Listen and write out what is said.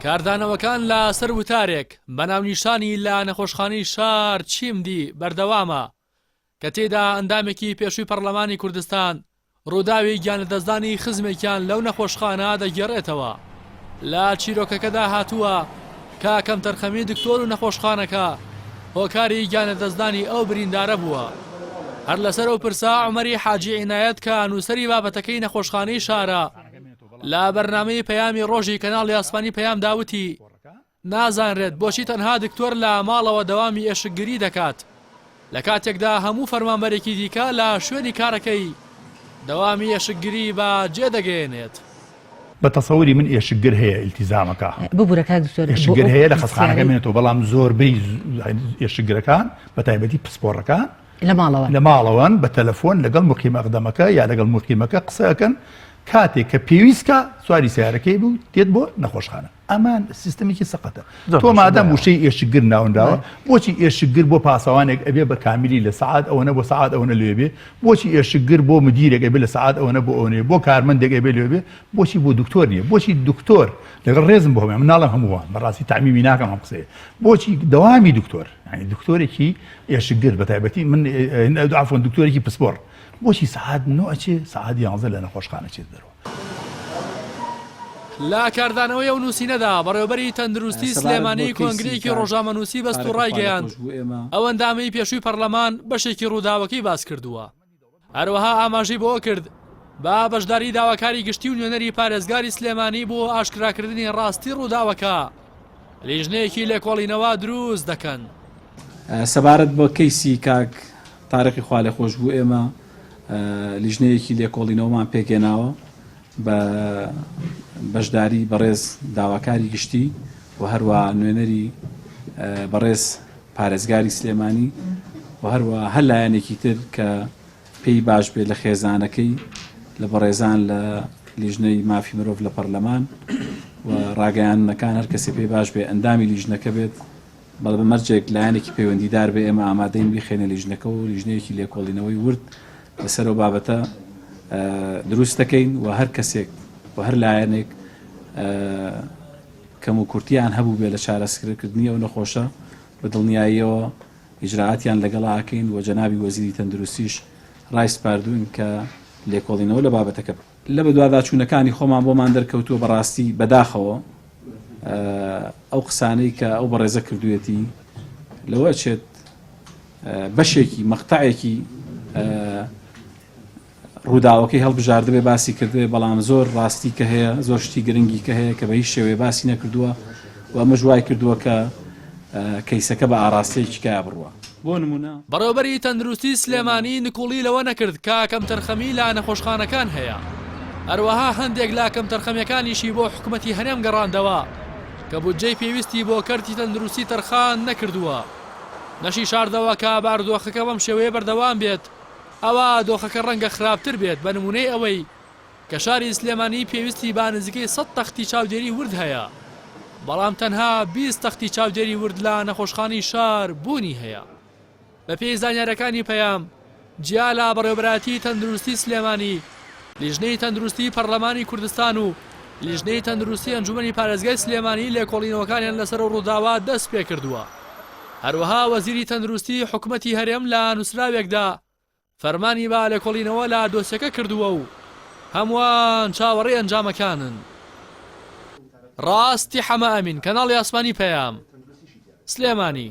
کاردانەوەکان لە سەر وتارێک بەناونیشانی لە نەخۆشخانەی شار چیمدی بەردەوامە کە تێدا ئەندامێکی پێشووی پەرلەمانی کوردستان ڕووداوی گیانەدەستدانی خزمێکیان لەو نەخۆشخانە دەگێڕێتەوە. لە چیرۆکەکەدا هاتووە کە کەمتەرخەمی دکتۆر و نەخۆشخانەکە هۆکاری گیانەدەستدانی ئەو بریندارە بووە. هەر لەسەر ئەو پرسا عومەری حاجی عنایەت کە نووسەری بابەتەکەی نەخۆشخانەی شارە لە بەرنامەی پەیامی ڕۆژی کەناڵی ئاسمانی پەیام داوتی نازانرێت بۆچی تەنها دکتۆر لە ماڵەوە دەوامی ئێشکگیری دەکات لە کاتێکدا هەموو فەرمانبەرێکی دیکە لە شوێنی کارەکەی دەوامی ئێشکگیری بە جێدەگەێنێت. بەتەسەوری من ئێشکگر هەیە ئیلتیزامەکە ببوورەکە ئێشکگر هەیە لە خەستخانەکە مێنێتەوە بەڵام زۆربەی ئێشکگرەکان بە تایبەتی پسپۆڕەکان لە ماڵەوەن بە تەلەفۆن لەگەڵ مقیم ئەقدەمەکە یا لەگەڵ مقیمەکە قسەکەن کاتێک کە پێویستکە سواری سیارەکەی بوو دێت بۆ نەخۆشخانە. ئەمان سیستەمێکی سەقەتە. تۆ مادەم وشەی ئێشکگر ناوەنداوە بۆچی ئێشکگر بۆ پاسەوانێک ئەبێ بە کامیلی لە سعات ئەوەنە بۆ سعات ئەوەنە لێبێ، بۆچی ئێشکگر بۆ مدیرێک ئەبێ لە سعات ئەوەنە بۆ ئەوەنێ، بۆ کارمەندێک ئەبێ لێبێ، بۆچی بۆ دکتۆر نییە، بۆچی دکتۆر لەگەڵ ڕێزم بۆ هەمێ مناڵم هەمووان بەڕاستی تعمیمی ناکەم ئەم قسەیە، بۆچی دەوامی دکتۆر یعنی دکتۆرێکی ئێشکگر بە تایبەتی من عفوان دکتۆرێکی پسپۆڕ بۆچی سعات 9 ئەچێ سعات 11 لە نەخۆشخانە چێت دەرەوە. لا کاردانەوەی ئەو نووسینەدا بەڕێوەبەری تەندروستی سلێمانی کۆنگرێکی ڕۆژنامەنووسی بەست و ڕایگەیاند ئەو ئەندامەی پێشووی پەرلەمان بەشێکی ڕووداوەکەی باس کردووە. هەروەها ئاماژەی بۆ کرد با بەشداری داواکاری گشتی و نوێنەری پارێزگاری سلێمانی بۆ ئاشکراکردنی ڕاستی ڕووداوەکە لیژنەیەکی لێکۆڵینەوە دروست دەکەن. سەبارەت بۆ کەیسی کاک تارێکی خوا لێ خۆش بوو ئێمە لیژنەیەکی لێکۆڵینەوەمان پێکێناوە بە بەشداری بەڕێز داواکاری گشتی و هەروە نوێنەری بەڕێز پارێزگاری سلێمانی و هەروە هەر لایەنێکی تر کە پێی باش بێت لە خێزانەکەی لە بەڕێزان لە لیژنەی مافی مرۆڤ لە پەرلەمان و ڕاگەیانەکان هەر کەسێ پێی باش بێ ئەندامی لیژنەکە بێت بەڵێ بە مەرجێک لایەنێکی پەیوەندیدار بێ ئێمە ئامادەین بخێنە لیژنەکە و لیژنەیەکی لێکۆڵینەوەی ورد لەسەرەوە بابەتە دروست دەکەین و هەر کەسێک و هەر لایەنێک کەم و کورتیان هەبوو بێ لە چارەسەرکردنی ئەو نەخۆشە بە دڵنیاییەوە ئیجراعاتیان لەگەڵاکەین و جەنابی وەزیری تەندروستیش ڕای سپاردوون کە لێکۆڵینەوە لە بابەتەکە لە بەدواداچوونەکانی خۆمان بۆمان دەرکەوتووە بەڕاستی بەداخەوە ئەو قسانەی کە ئەو بەڕێزە کردوێتی لەوە چێت بەشێکی مەقتەعێکی ڕووداوەکەی هەڵبژاردبێ باسی کردوێ بەڵام زۆر ڕاستی کە هەیە زۆر شتی گرنگی کە هەیە کە بە هیچ شێوێ باسی نەکردووە و ئەمە ژوای کردووە کە کەیسەکە بە ئاراستەیەکی کای بڕوە. بۆ نمونە بەڕێوەبەری تەندروستی سلێمانی نکوڵی لەوە نەکرد کە کەمتەرخەمی لە نەخۆشخانەکان هەیە. هەروەها هەندێک لا کەمتەرخەمیەکانیشی بۆ حکوومەتی هەرێم گەڕاندەوە کە بودجەی پێویستی بۆ کەرتی تەندروستی تەرخان نەکردووە. نەشی شاردەوە کە باردۆخەکە بەم شێوەیە بەردەوام بێت ئەوە دۆخەکە ڕەنگە خراپتر بێت بە نمونەی ئەوەی کە شاری سلێمانی پێویستی بە نزیکەی 100 تەختی چاودێری ورد هەیە بەڵام تەنها 20 تەختی چاودێری ورد لە نەخۆشخانەی شار بوونی هەیە. بە پێی زانیاریەکانی پەیام جیا لە بەڕێوەبەراتی تەندروستی سلێمانی لیژنەی تەندروستی پەرلەمانی کوردستان و لیژنەی تەندروستی ئەنجومەنی پارێزگای سلێمانی لێکۆڵینەوەکانیان لەسەر ڕووداوە دەست پێ کردووە. هەروەها وەزیری تەندروستی حکوومەتی هەرێم لە نووسراوێکدا فەرمانی با لێکۆڵینەوە لە دۆسیەکە کردووە و هەمووان چاوەڕێی ئەنجامەکانن. ڕاستی حەمە ئەمین کەناڵی ئاسمانی پەیام سلێمانی.